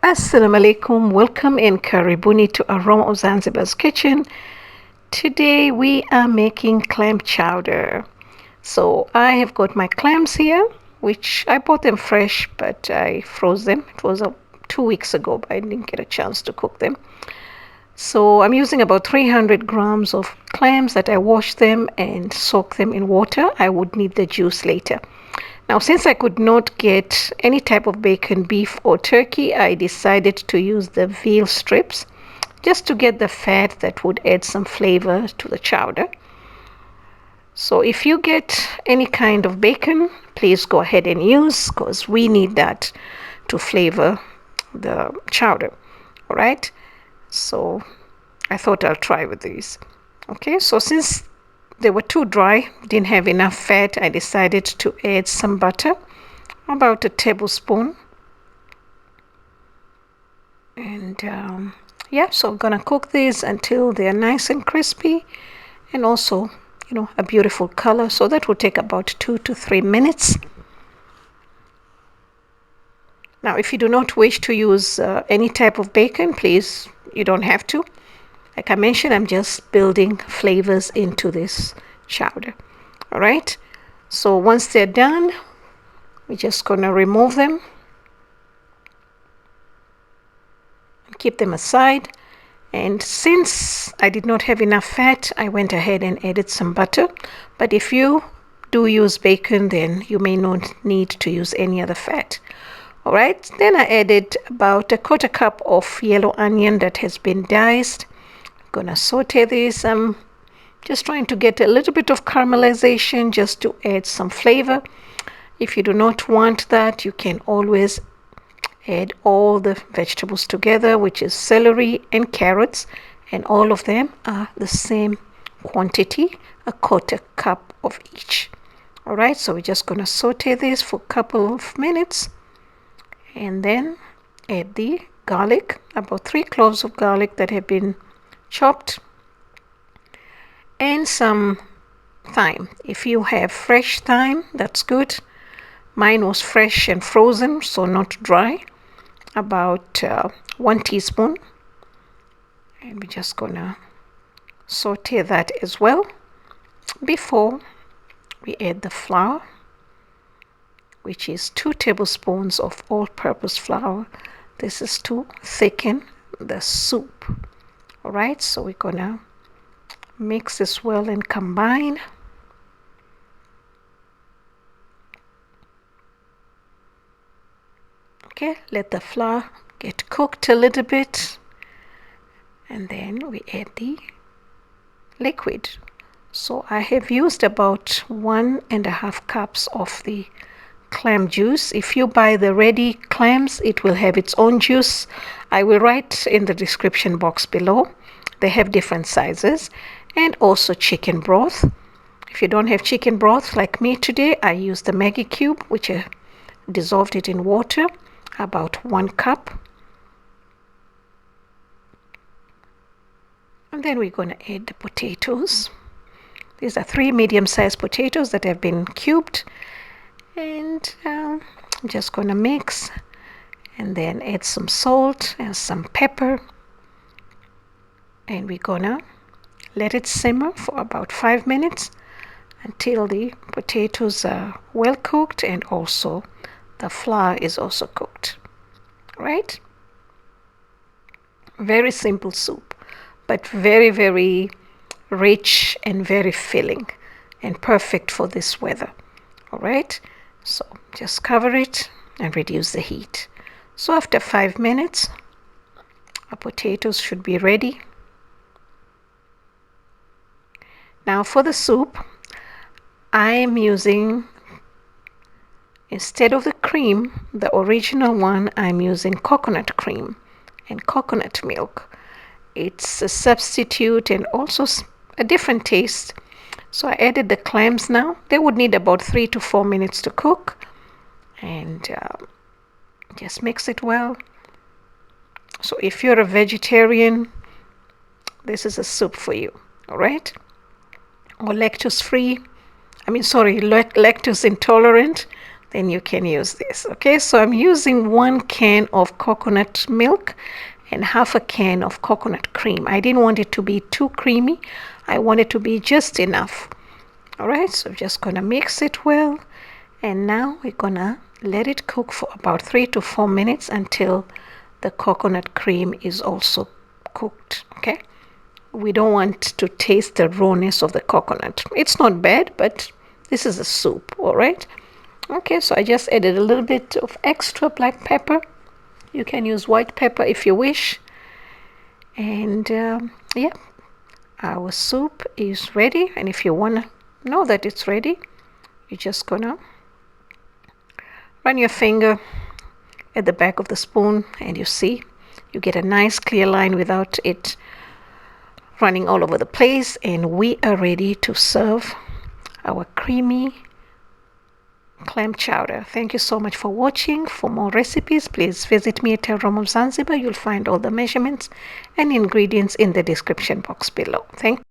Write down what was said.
Assalamu alaikum, welcome and karibuni to Aroma of Zanzibar's kitchen. Today we are making clam chowder. So I have got my clams here, which I bought them fresh, but I froze them. It was 2 weeks ago, but I didn't get a chance to cook them. So I'm using about 300 grams of clams that I washed them and soaked them in water. I would need the juice later. Now, since I could not get any type of bacon, beef or turkey, I decided to use the veal strips just to get the fat that would add some flavor to the chowder. So if you get any kind of bacon, please go ahead and use, because we need that to flavor the chowder. All right. So I thought I'll try with these. Okay, so since they were too dry, didn't have enough fat, I decided to add some butter, about a tablespoon. And so I'm gonna cook these until they're nice and crispy and also, a beautiful color. So that will take about 2 to 3 minutes. Now, if you do not wish to use any type of bacon, please, you don't have to. Like I mentioned, I'm just building flavors into this chowder. All right. So once they're done, we're just going to remove them and keep them aside. And since I did not have enough fat, I went ahead and added some butter. But if you do use bacon, then you may not need to use any other fat. All right. Then I added about a quarter cup of yellow onion that has been diced. Gonna saute this. I'm just trying to get a little bit of caramelization just to add some flavor. If you do not want that, you can always add all the vegetables together, which is celery and carrots, and all of them are the same quantity, a quarter cup of each. All right, so we're just gonna saute this for a couple of minutes and then add the garlic, about 3 cloves of garlic that have been chopped, and some thyme. If you have fresh thyme, that's good. Mine was fresh and frozen, so not dry. About 1 teaspoon. And we're just gonna saute that as well before we add the flour, which is 2 tablespoons of all-purpose flour. This is to thicken the soup. All right, so we're gonna mix this well and combine. Okay, let the flour get cooked a little bit, and then we add the liquid. So I have used about 1.5 cups of the clam juice. If you buy the ready clams, it will have its own juice. I will write in the description box below. They have different sizes. And also chicken broth. If you don't have chicken broth like me today, I use the Maggi cube, which I dissolved it in water, about 1 cup. And then we're going to add the potatoes. These are 3 medium-sized potatoes that have been cubed. And I'm just going to mix and then add some salt and some pepper. And we're going to let it simmer for about 5 minutes until the potatoes are well cooked and also the flour is also cooked. Right? Very simple soup, but very, very rich and very filling and perfect for this weather. All right? So just cover it and reduce the heat. So after 5 minutes, our potatoes should be ready. Now for the soup, I am using, instead of the cream, the original one, I'm using coconut cream and coconut milk. It's a substitute and also a different taste. So I added the clams now. They would need about 3 to 4 minutes to cook. And just mix it well. So if you're a vegetarian, this is a soup for you. All right? Or lactose intolerant, then you can use this. Okay, so I'm using 1 can of coconut milk and half a can of coconut cream. I didn't want it to be too creamy. I want it to be just enough. All right, so I'm just gonna mix it well, and now we're gonna let it cook for about 3 to 4 minutes until the coconut cream is also cooked. Okay, we don't want to taste the rawness of the coconut. It's not bad, but this is a soup. All right. Okay, so I just added a little bit of extra black pepper. You can use white pepper if you wish. And yeah, our soup is ready. And if you want to know that it's ready, you're just gonna run your finger at the back of the spoon, and you see you get a nice clear line without it running all over the place. And we are ready to serve our creamy clam chowder. Thank you so much for watching. For more recipes, please visit me at Rome of Zanzibar. You'll find all the measurements and ingredients in the description box below. Thank you.